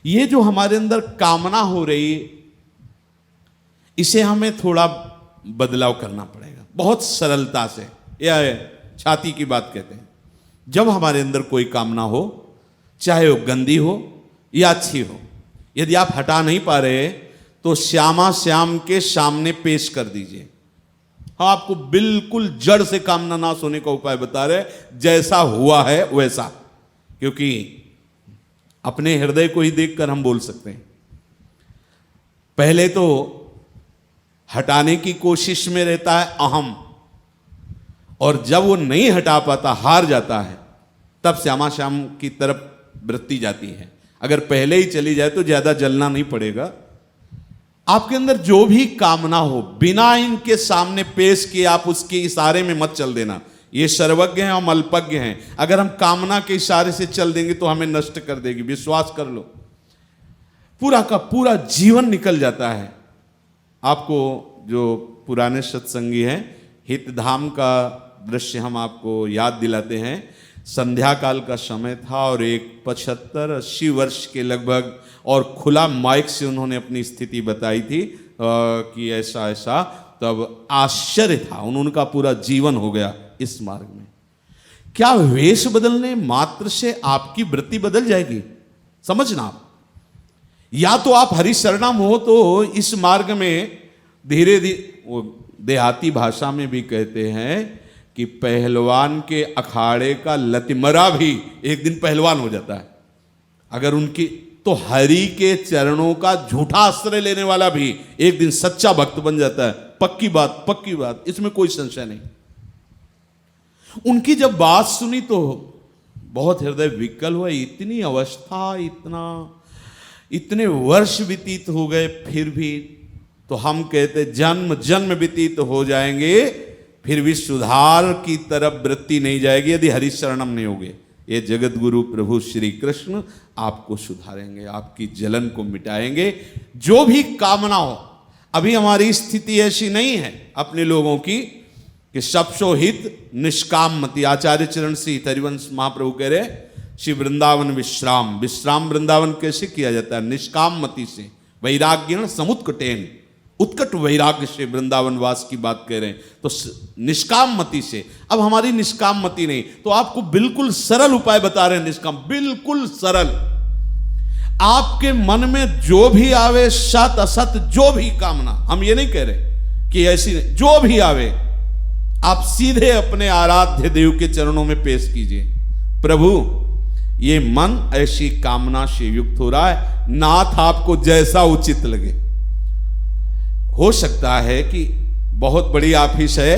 ये जो हमारे अंदर कामना हो रही, इसे हमें थोड़ा बदलाव करना पड़ेगा बहुत सरलता से। यह छाती की बात कहते हैं। जब हमारे अंदर कोई कामना हो, चाहे वो गंदी हो या अच्छी हो, यदि आप हटा नहीं पा रहे तो श्यामा श्याम के सामने पेश कर दीजिए। हम आपको बिल्कुल जड़ से कामना नाश होने का उपाय बता रहे, जैसा हुआ है वैसा, क्योंकि अपने हृदय को ही देखकर हम बोल सकते हैं। पहले तो हटाने की कोशिश में रहता है अहम, और जब वो नहीं हटा पाता, हार जाता है, तब श्यामा श्याम की तरफ वृत्ति जाती है। अगर पहले ही चली जाए तो ज्यादा जलना नहीं पड़ेगा। आपके अंदर जो भी कामना हो, बिना इनके सामने पेश किए आप उसके इशारे में मत चल देना। ये सर्वज्ञ हैं, हम अल्पज्ञ हैं। अगर हम कामना के इशारे से चल देंगे तो हमें नष्ट कर देगी, विश्वास कर लो। पूरा का पूरा जीवन निकल जाता है। आपको जो पुराने सत्संगी हैं, हितधाम का दृश्य हम आपको याद दिलाते हैं। संध्या काल का समय था और एक 75-80 वर्ष के लगभग, और खुला माइक से उन्होंने अपनी स्थिति बताई थी कि ऐसा ऐसा। तब आश्चर्य था, उनका पूरा जीवन हो गया इस मार्ग में। क्या वेश बदलने मात्र से आपकी वृत्ति बदल जाएगी? समझना आप, या तो आप हरिशरणम हो तो इस मार्ग में धीरे धीरे, वो देहाती भाषा में भी कहते हैं कि पहलवान के अखाड़े का लतिमरा भी एक दिन पहलवान हो जाता है अगर उनकी, तो हरि के चरणों का झूठा आश्रय लेने वाला भी एक दिन सच्चा भक्त बन जाता है। पक्की बात, पक्की बात, इसमें कोई संशय नहीं। उनकी जब बात सुनी तो बहुत हृदय विकल हुआ। इतनी अवस्था, इतने वर्ष व्यतीत हो गए, फिर भी तो हम कहते जन्म जन्म व्यतीत हो जाएंगे, फिर भी सुधार की तरफ वृत्ति नहीं जाएगी यदि हरिशरणम नहीं होगे। ये जगत गुरु प्रभु श्री कृष्ण आपको सुधारेंगे, आपकी जलन को मिटाएंगे। जो भी कामना हो, अभी हमारी स्थिति ऐसी नहीं है अपने लोगों की कि सबसो हित निष्काम मति। आचार्य चरण श्री हरिवंश महाप्रभु कह रहे, श्री वृंदावन विश्राम, विश्राम वृंदावन कैसे किया जाता है? निष्काम मति से, वैराग्य समुत्कटेन, उत्कट वैराग्य से वृंदावन वास की बात कह रहे हैं, तो निष्काम मति से। अब हमारी निष्काम मति नहीं, तो आपको बिल्कुल सरल उपाय बता रहे हैं। निष्काम, बिल्कुल सरल। आपके मन में जो भी आवे, सत असत जो भी कामना, हम ये नहीं कह रहे कि ऐसी नहीं, जो भी आवे आप सीधे अपने आराध्य देव के चरणों में पेश कीजिए। प्रभु, ये मन ऐसी कामना से युक्त हो रहा है, नाथ आपको जैसा उचित लगे। हो सकता है कि बहुत बड़ी ऑफिस है,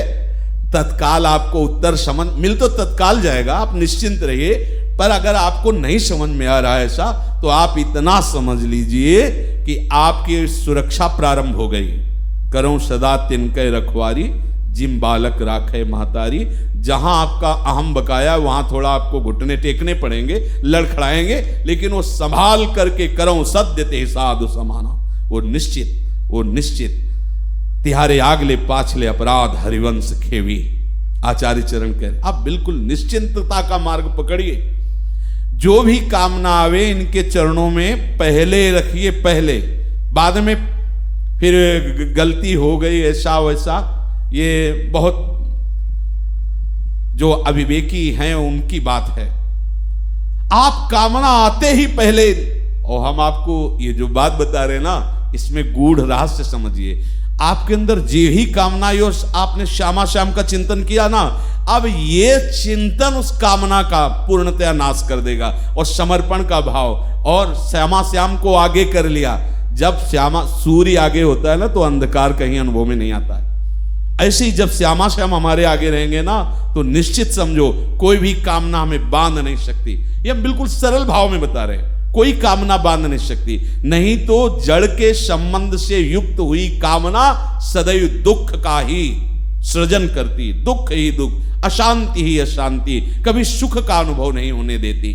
तत्काल आपको उत्तर समझ मिल तो तत्काल जाएगा, आप निश्चिंत रहिए। पर अगर आपको नहीं समझ में आ रहा है ऐसा, तो आप इतना समझ लीजिए कि आपकी सुरक्षा प्रारंभ हो गई। करो सदा तिनके रखवारी, जिम बालक राखे महतारी। जहां आपका अहम बकाया, वहां थोड़ा आपको घुटने टेकने पड़ेंगे, लड़खड़ाएंगे, लेकिन वो संभाल करके करो सद्य ते साधु समाना। वो निश्चित तिहारे आगले पाछले अपराध हरिवंश खेवी। आचार्य चरण कह, आप बिल्कुल निश्चिंतता का मार्ग पकड़िए। जो भी कामना आवे इनके चरणों में पहले रखिए, पहले। बाद में फिर गलती हो गई ऐसा वैसा, ये बहुत जो अविवेकी हैं उनकी बात है। आप कामना आते ही पहले, और हम आपको ये जो बात बता रहे हैं ना, इसमें गूढ़ रहस्य समझिए। आपके अंदर जो ही कामना आई और आपने श्यामा श्याम का चिंतन किया ना, अब ये चिंतन उस कामना का पूर्णतया नाश कर देगा, और समर्पण का भाव, और श्यामा श्याम को आगे कर लिया। जब श्यामा सूर्य आगे होता है ना, तो अंधकार कहीं अनुभव में नहीं आता है। ऐसे ही जब श्यामा श्याम हमारे आगे रहेंगे ना, तो निश्चित समझो कोई भी कामना हमें बांध नहीं सकती। ये हम बिल्कुल सरल भाव में बता रहे हैं, कोई कामना बांध नहीं सकती। नहीं तो जड़ के संबंध से युक्त हुई कामना सदैव दुख का ही सृजन करती, दुख ही दुख, अशांति ही अशांति, कभी सुख का अनुभव नहीं होने देती।